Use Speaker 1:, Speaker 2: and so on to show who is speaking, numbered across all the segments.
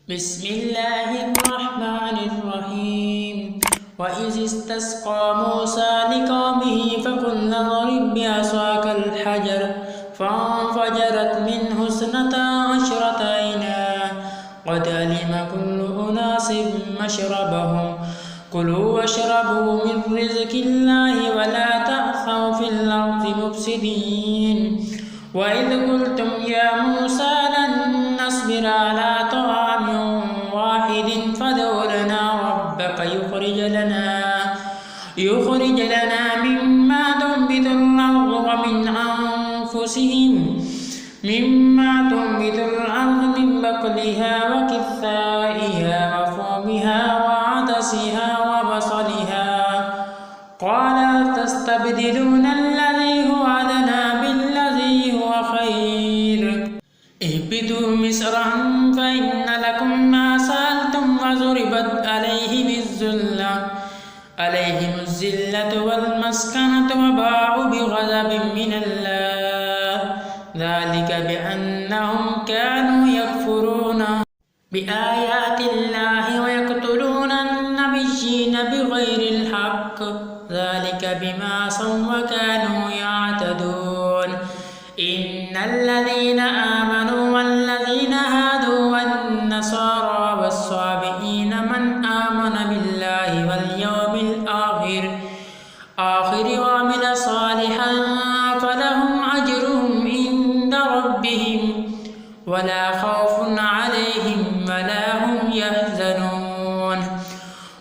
Speaker 1: بسم الله الرحمن الرحيم وإذ استسقى موسى لقومه فقلنا اضرب بعصاك الحجر فانفجرت منه 12 عينا قد علم كل أناس مشربهم كلوا واشربوا من رزق الله ولا تعثوا في الأرض مفسدين وإذ قلتم يا موسى لن نصبر على طعام واحد فادع لنا ربك يخرج لنا مما تنبت الأرض من بقلها وكثائها وفومها وعدسها وبصلها قال تستبدلون الذي هو أدنى بالذي هو خير اهبطوا مصرا فإن لكم ما سألتم وضربت عليهم الذلة والمسكنة وباعوا بغضب من الله ذلك بأنهم كانوا يكفرون بآيات الله ويقتلون النبيين بغير الحق ذلك بما عصوا وكانوا يعتدون إن الذين آمنوا والذين هادوا والنصارى والصابئين من آمن بالله واليوم الآخر وعمل صالحا فلهم أجرهم عند ربهم ولا خوف عليهم ولا هم يحزنون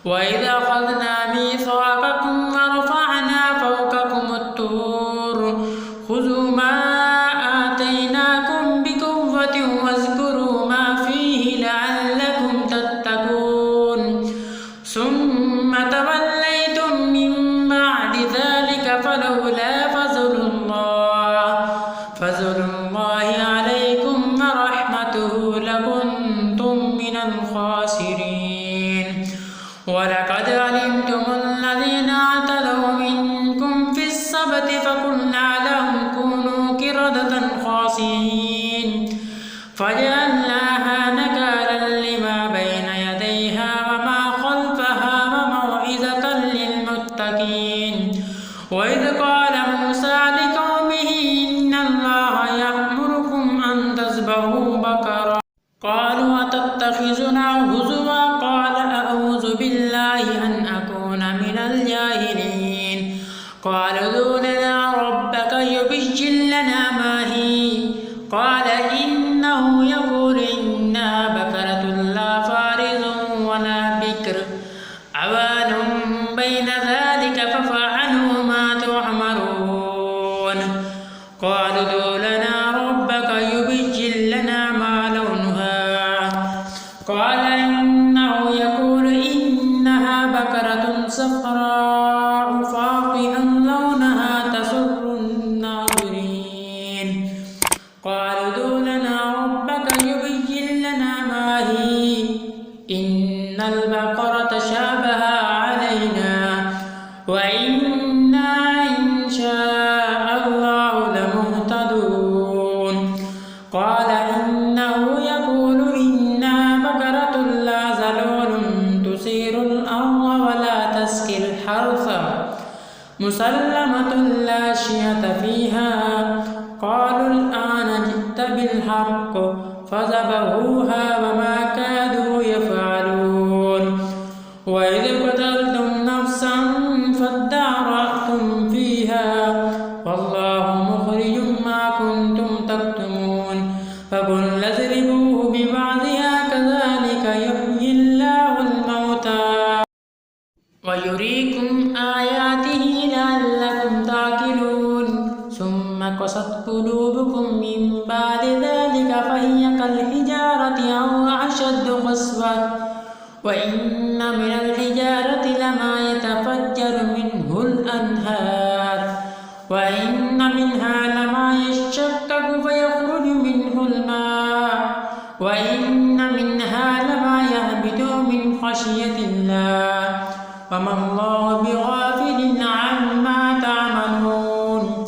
Speaker 1: وإذا أخذنا ميثاقكم ورفعنا فوقكم الطور خذوا ما آتيناكم بقوة واذكروا ما فيه لعلكم تتقون ثم توليتم من بعد ذلك فلولا فضل الله عليكم ورحمته لكنتم من الخاسرين ولقد علمتم الذين اعتدوا منكم في السبت فقلنا لهم كونوا قردة خاسئين فجعلناها نكالا لما بين يديها وما خلفها وموعظة للمتقين وإذ قال موسى لقومه إن الله يأمركم أن تذبحوا بقرة قالوا أتتخذنا هزوا قال أعوذ بالله أن أكون من الجاهلين قال ادع لنا ربك يبين لنا ما هي قال إنه يقول إنها بقرة لا فارض ولا بكر عوان بين ذلك فافعلوا ما تؤمرون قال ادع لنا ربك يبين لنا ما لونها قال إنه يقول إنها بقرة صفراء فاقع لونها تسر الناظرين قال ادع لنا ربك يبين لنا ما هي إن البقرة شابه علينا وإنا إن شاء الله لمهتدون قال إنه يقول إنها بقرة لا ذلول تثير الأرض ولا تسقي الحرث مسلمة لا شية فيها قالوا الآن جئت بالحق فذبحوها وما كادوا يفعلون وإذ قتلتم نفسا فادارأتم فيها والله مخرج ما كنتم تكتمون فقلنا اضربوه ببعضها كذلك يحيي الله الموتى ويريكم آياته لعلكم تعقلون ثم قست قلوبكم من بعد ذلك فهي كالحجارة أو أشد قسوة وإن من الحجارة لما يتفجر منه الأنهار وإن منها لما يشقق فيخرج منه الماء وإن منها لما يهبط من خشية الله وما الله بغافل عما تعملون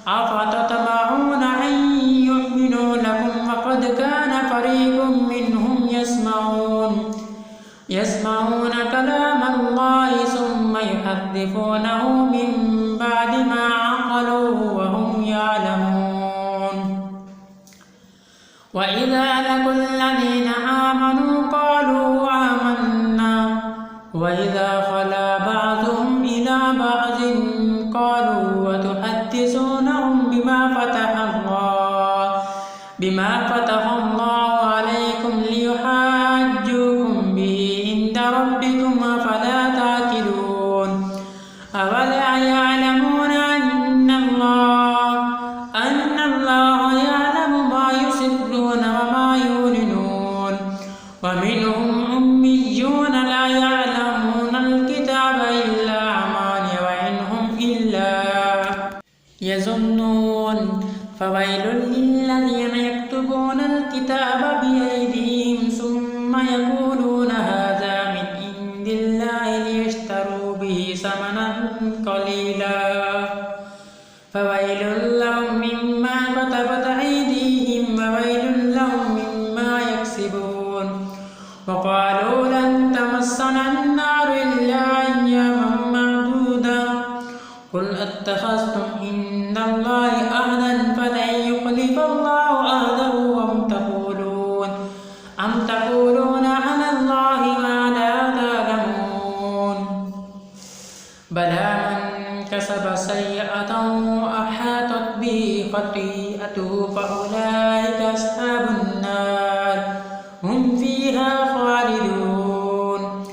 Speaker 1: أفتطمعون أن يؤمنوا لكم وقد كان فريق منهم يسمعون يسمعون كلام الله ثم يحرفونه من بعد ما عقلوه وهم يعلمون وإذا لقوا الذين آمنوا قالوا آمنا وإذا خلا بعضهم إلى بعض قالوا وتحدثونهم بما فتح الله عليكم ليحاجوكم به عند ربكم أفلا تعقلون أولا يعلمون أن الله يعلم ما يسرون وما يعلنون ومنهم أميون لا يعلمون الكتاب إلا أماني وإن هم إلا يظنون فويل للذين يكتبون الكتاب بأيديهم ثم يقولون هذا من عند الله ليشتروا به ثمنا قليلا فويل لهم مما كتبت أيديهم وويل لهم مما يكسبون وقالوا لن تمسنا النار إلا أياما معدودة قل أتخذتم عند الله عهدا فلن يخلف الله عهده أم تقولون على الله ما لا تعلمون بلى من كسب سيئة أحاطت به خطيئته فأولئك أصحاب النار هم فيها خالدون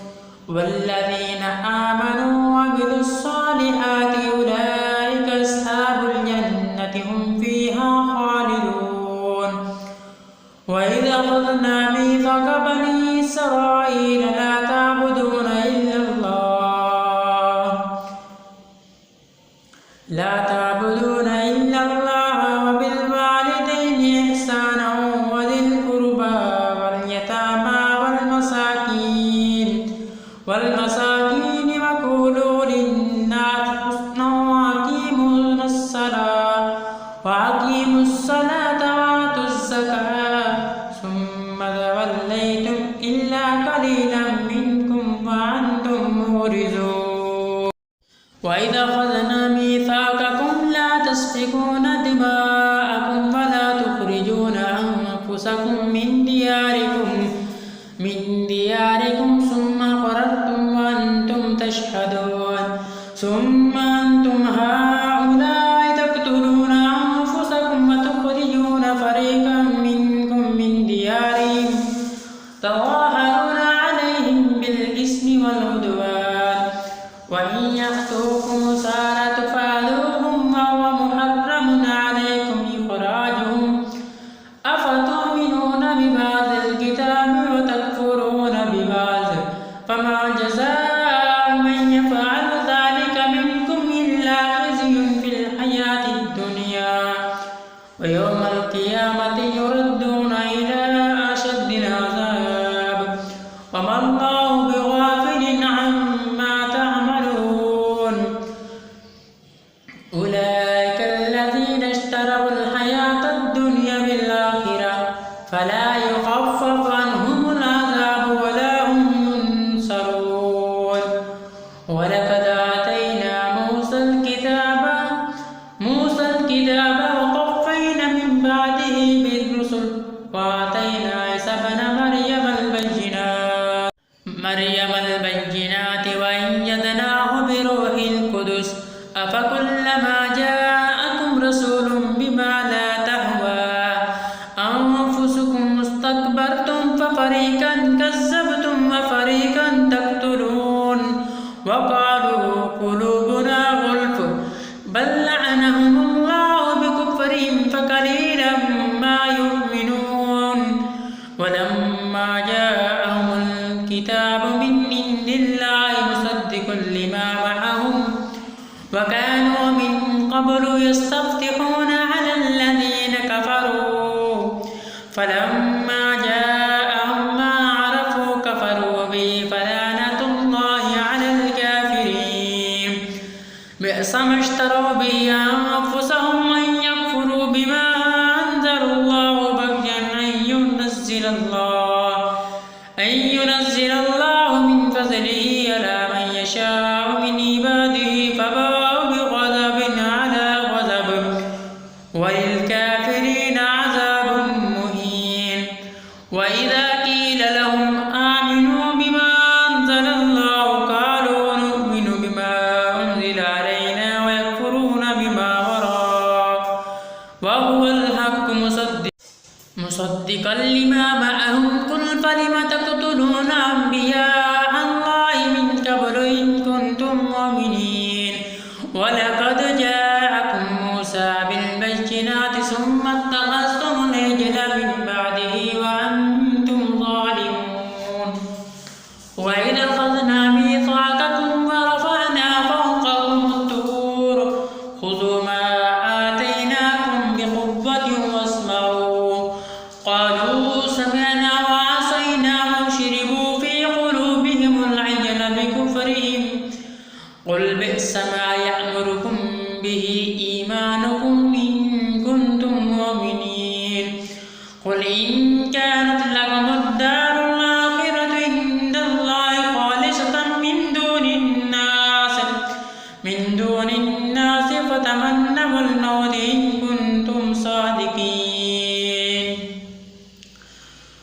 Speaker 1: والذين آمنوا وعملوا الصالحات أولئك أصحاب الجنة هم فيها خالدون وإذا أخذنا ميثاق بني إسرائيل لا تعبدون إلا الله وبالوالدين إحسانا وذي القربى واليتامى والمساكين وقولوا للناس حسنا وأقيموا الصلاة وآتوا الزكاة ثم توليتم إلا قليلا منكم وأنتم معرضون وإذا أخذنا ميثاقكم لا تسفكون دماءكم ولا تخرجون أنفسكم من دياركم ثم أقررتم وأنتم تشهدون ثم أنتم هؤلاء تقتلون أنفسكم وتخرجون فريقا منكم من ديارهم تظاهرون عليهم بالإثم والعدوان وإن يأتوكم أسارى تفادوهم وهو محرم عليكم إخراجهم أفتؤمنون ببعض الكتاب وتكفرون ببعض فما جزاء من يفعل ذلك منكم إلا خزي في الحياة الدنيا ويوم القيامة يردون إلى أشد العذاب وما الله بغافل عما تعملون أولئك الذين اشتروا الحياة الدنيا بالآخرة فلا يخفف عنهم العذاب ولا هم ينصرون ولقد آتينا موسى الكتاب وقفينا من بعده بالرسل وآتينا عيسى ابن مريم البينات وأيدناه بروح القدس أفكلما جاءكم رسول بما لا تهوى أنفسكم استكبرتم ففريقا كذبتم وفريقا تقتلون وقالوا قلوبنا غلف بل لعنهم الله بكفرهم فقليلا ما يؤمنون ولما جاءهم الكتاب من عند الله مصدق لما معهم وكانوا من قبل يستفتحون على الذين كفروا فلما جاءهم ما عرفوا كفروا به فلعنة الله على الكافرين بئس ما اشتروا به أنفسهم أن يكفروا بما أنزل الله بغيا أن ينزل الله وإذا قيل لهم آمنوا بما أنزل الله قالوا نؤمن بما أنزل علينا ويكفرون بما وراءه وهو الحق مصدقا لما معهم قل فلم تقتلون أنبياء الله من قبل إن كنتم مؤمنين ولقد جاءكم موسى بالبينات ثم اتخذتم العجل من بعده وأنتم ظالمون وإذ أخذنا ميثاقكم ورفعنا فوقكم الطور خذوا ما آتيناكم بقوة واسمعوا قالوا سمعنا وعصينا وشربوا في قلوبهم العجل بكفرهم قل بئس ما يأمركم به إيمانكم إن كنتم مؤمنين قل إن كانت لكم الدار الآخرة عند الله خالصة من دون الناس فتمنوا الموت إن كنتم صادقين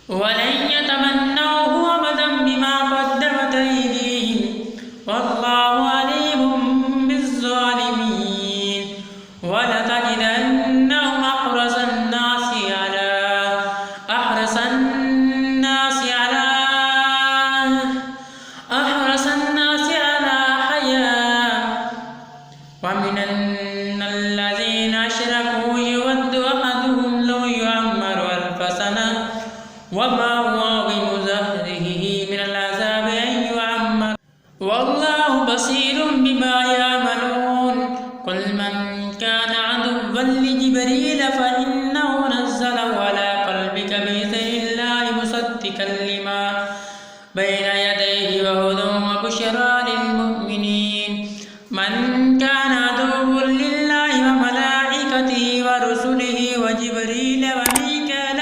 Speaker 1: ولن يتمنوه أبدا بما قدمت أيديهم والله عليم بالظالمين ولتجدنهم أحرص الناس على حياة ومن الذين أشركوا يود أحدهم لو يعمر 1000 سنة وما هو بمزحزحه من العذاب أن يعمر والله بصير بما يعملون قل من كان عدوا لجبريل فإنه نزله على قلبك بإذن الله مصدقا لما بين يديه وهدى وبشرى للمؤمنين من كان عدوا لله وملائكته ورسله وجبريل وميكال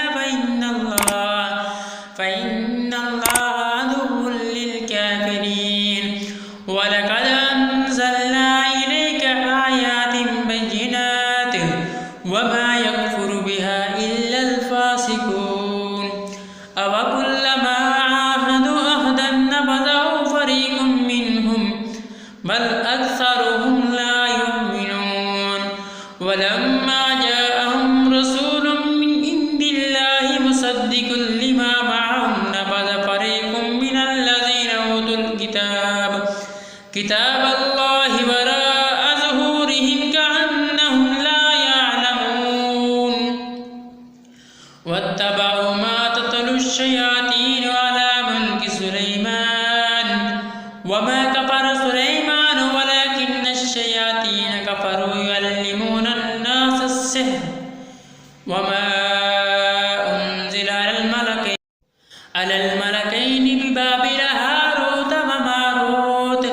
Speaker 1: فإن الله عدو للكافرين ولقد أنزلنا إليك آيات بينات وما يكفر بها إلا الفاسقون أوكلما عاهدوا عهدا نبذه فريق منهم بل أكثرهم لا يؤمنون ولما جاءهم رسول من عند الله مصدق لما معهم نبذ فريق من الذين أوتوا كتاب الله وراء ظهورهم كأنهم لا يعلمون واتبعوا ما تتلو الشياطين على ملك سليمان وما كفر سليمان ولكن الشياطين كفروا يعلمون الناس السحر وما أنزل على الملكين ببابل هاروت وماروت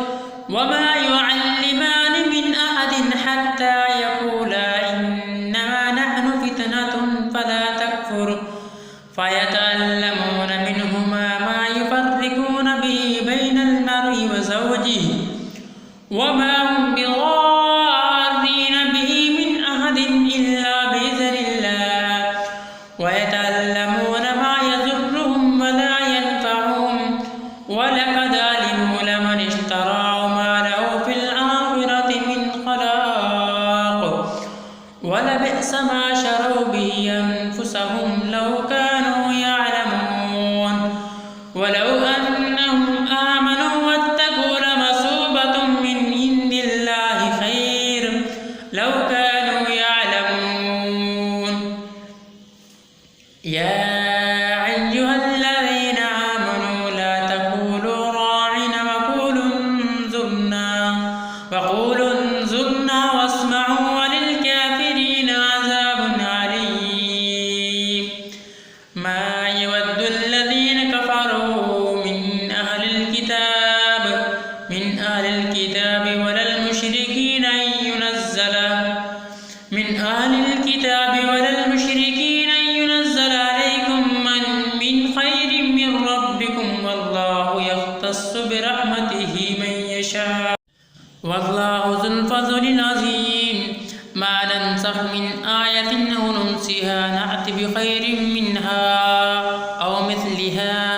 Speaker 1: وما يعلمان من أحد حتى يقولا إنما نحن فتنة فلا تكفر فيتعلمون منهما ما يفرقون به بين المرء وزوجه وما هم بضارين به من أحد إلا بإذن الله ويتعلمون ما يضرهم ولا ينفعهم ولقد علموا لمن اشتراه ما له في الآخرة من خلاق ولبئس ما شروا به أنفسهم لو كانوا يعلمون ولو أنهم آمنوا واتقوا لمثوبة من عند الله خير لو كانوا يعلمون يا أيها الذين آمنوا لا تقولوا راعنا وقولوا انظرنا واسمعوا وللكافرين عذاب عليم ما يود الذين كفروا من أهل الكتاب ولا المشركين أن ينزل عليكم من خير من ربكم والله يختص برحمته من يشاء والله ذو الفضل العظيم ما ننسخ من آية أو ننسها نأت بخير منها أو مثلها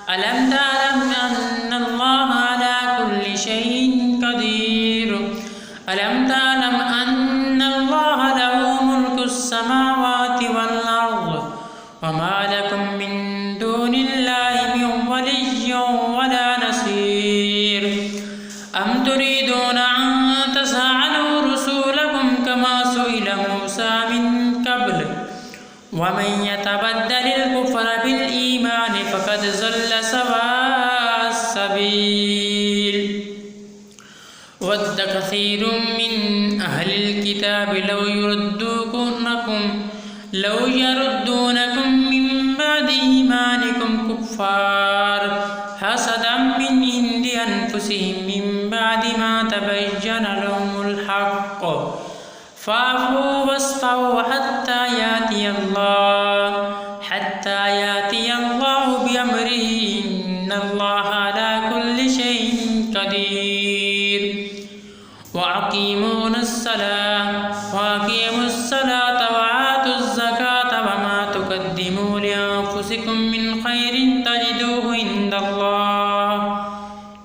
Speaker 1: ألم تعلم أن الله على كل شيء قدير ألم تعلم أن الله له ملك السماوات والأرض وما لكم من دون الله من ولي ولا نصير أم تريدون أن تسألوا رسولكم كما سئل موسى من قبل ومن يتبدل الكفر بالإيمان فقد ضل سواء السبيل ود كثير من أهل الكتاب لو يردونكم من بعد إيمانكم كفار حسدا من عند أنفسهم من بعد ما تبين لهم الحق فاعفوا واصفحوا حتى يأتي الله بأمره إن الله على كل شيء قدير وأقيموا الصلاة وآتوا الزكاة وما تقدموا لأنفسكم من خير تجدوه عند الله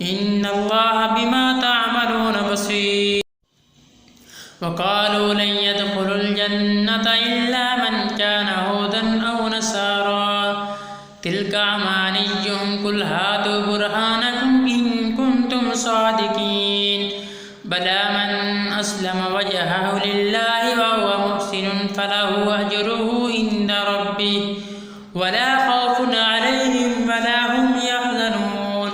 Speaker 1: إن الله بما تعملون بصير وقالوا لن يدخلوا الجنة إلا من كان هودا أو نصارى تلك أمانيهم قل هاتوا برهانكم إن كنتم صادقين بلى من أسلم وجهه لله وهو محسن فله أجره عند ربه ولا خوف عليهم ولا هم يحزنون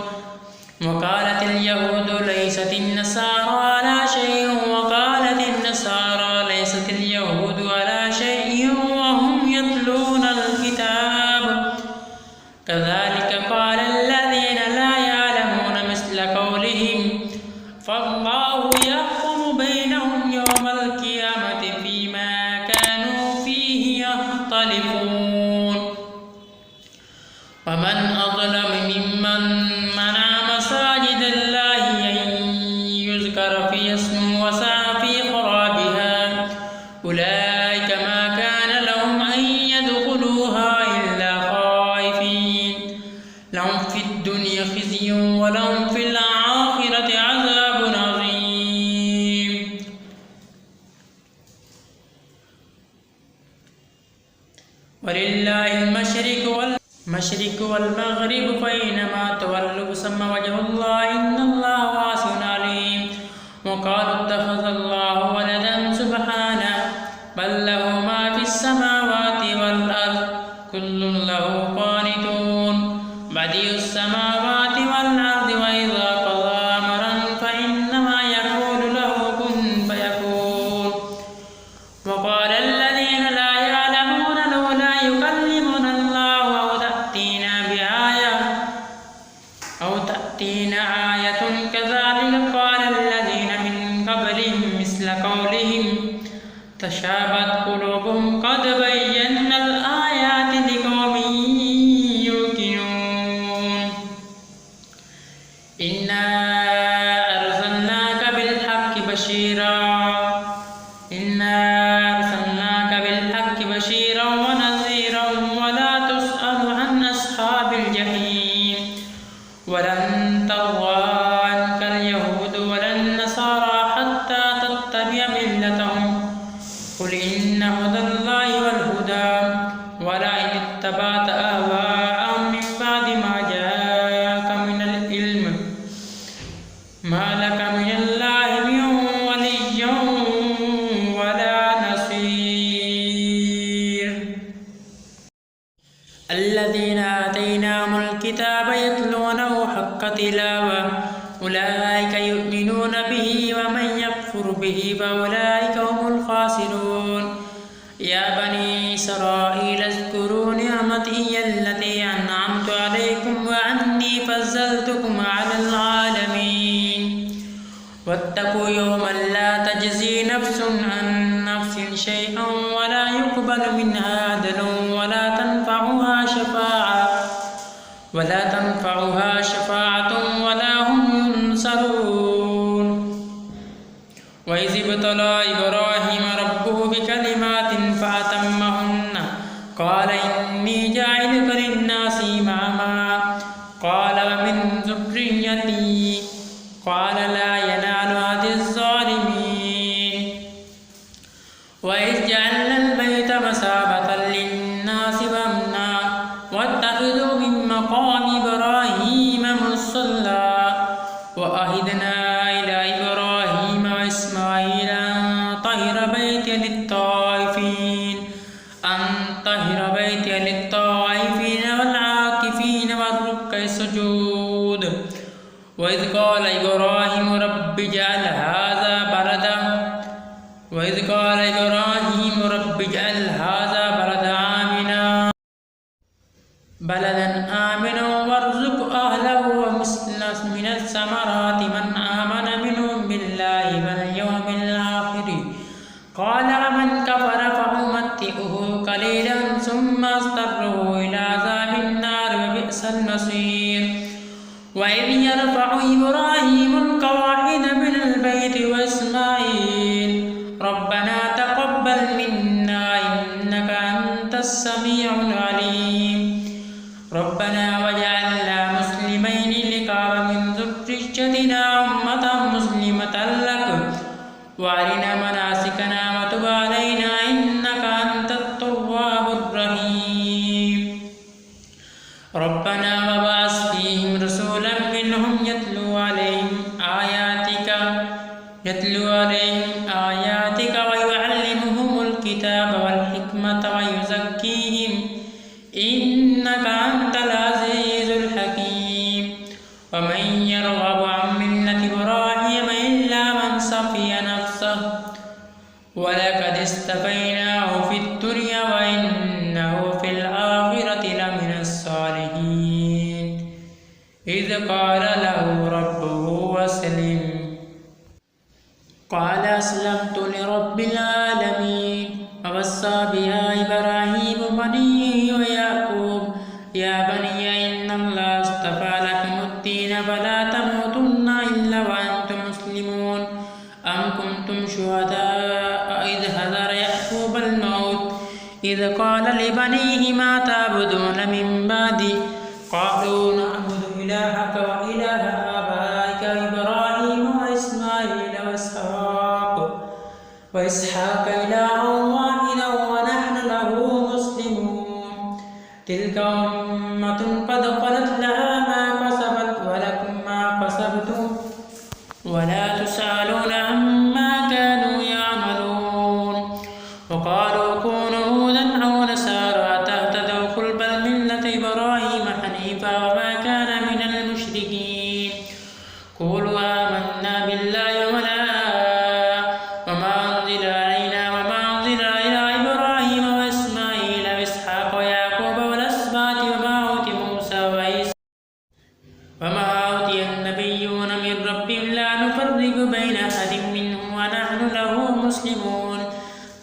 Speaker 1: وقالت اليهود ليست النصارى على شيء وقالت النصارى ليست اليهود على شيء وهم يتلون الكتاب كذلك قال الذين لا يعلمون مثل قولهم فالله يحكم بينهم يوم القيامة فيما كانوا فيه يختلفون ومن أظلم ممن منع مساجد الله أن يذكر فيها اسمه وسعى في خرابها أولئك ما كان لهم أن يدخلوها إلا خائفين لهم في الدنيا خزي ولهم في الآخرة عذاب عظيم ولله المشرق والمغرب فأينما تولوا ثم وجه الله إن الله واسع عليم وقالوا اتخذ الله ولدا سبحانه بل له ما في السماوات والأرض كل له قانتون بديع السماوات والأرض وإذا قضى أمرا فإنما يقول له كن فيكون وقال الذين لا يعلمون لولا يكلمنا الله أو تأتينا آية كذلك قال الذين من قبلهم مثل قولهم تشابهت قلوبهم قد بينا الآيات لقوم يوقنون إنا أرسلناك بالحق بشيرا ونذيرا ولا تسأل عن أصحاب الجحيم ولن ترضى عنك اليهود ولا النصارى حتى تتبع ملتهم قل إن هدى الله والهدى ولئن اتبعت أهواءهم من بعد ما جاءك من العلم ما لك من الله من ولي ولا نصير الذين آتيناهم الكتاب يتلونه حق تلاوة أولئك يؤمنون به ومن يكفر به فأولئك هم الخاسرون يا بني إسرائيل اذكروا نعمتي التي أنعمت عليكم وأني فضلتكم على العالمين واتقوا يوما لا تجزي نفس عن نفس شيئا ولا يقبل منها عدل ولا تنفعها شفاعة ولا هم ينصرون وإذ ابتلى إبراهيم ربه بكلمات فأتمهن قال إني جاعلك للناس معهما قال ومن ذريتي قال لا ينال عهد الظالمين وإذ جعلنا البيت مثابة للناس وأمنا واتخذوا من مقام إبراهيم مصلى وعهدنا إلى إبراهيم وإسماعيل أن طهر بيتي للطائفين والعاكفين والركع السجود وإذ قال إبراهيم رب اجعل هذا بلدا آمنا وارزق أهله من الثمرات من آمن منهم بالله واليوم الآخر قال ومن كفر فأمتئه قليلا ثم أضطره إلى عذاب النار وبئس المصير وإذ يرفع إبراهيم القواعد من البيت وإسماعيل ربنا تقبل منا إنك أنت السميع العليم ربنا وجعلنا مسلمين لك ومن ذريتنا أمة مسلمة لك وأرنا مناسكنا وتب علينا إنك أنت التواب الرحيم ربنا وبعث فيهم رسولا منهم يتلو عليهم آياتك ويعلمهم الكتاب والحكمة ويزكيهم إنك أنت العزيز الحكيم ومن يرغب عن ملة إبراهيم إلا من صفي نفسه ولقد اصطفيناه في الدنيا وإنه في الآخرة لمن الصالحين إذ قال له ربه أسلم قال أسلمت لرب العالمين ووصى بها إبراهيم بنيه ويعقوب يا بني إن الله اصطفى لكم الدين فلا تموتن إلا وأنتم مسلمون أم كنتم شهداء إذ حضر يعقوب الموت إذ قال لبنيه ما تعبدون من بعدي قالوا نعبد إلهك وإله آبائك إبراهيم وإسماعيل وإسحاق إلها واحدا ونحن له مسلمون تلك أمة قد خلت لها ما كسبت ولكم ما كسبتم ولا تسألون عما كانوا يعملون وقالوا كونوا هودا أو نصارى تهتدوا قل بل ملة إبراهيم حنيفا وما كان من المشركين قولوا آمنا بالله وما أنزل علينا وما أنزل إلى إبراهيم وإسماعيل وإسحاق ويعقوب والأسباط وما أوتي النبيون من ربهم لا نفرق بين أحد منهم ونحن له مسلمون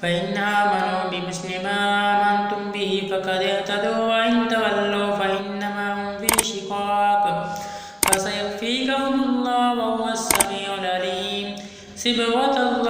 Speaker 1: فإن آمنوا بمثل ما آمنتم به فقد اهتدوا وإن تولوا فإنما هم في شقاق فسيكفيكهم الله وهو السميع العليم صبغة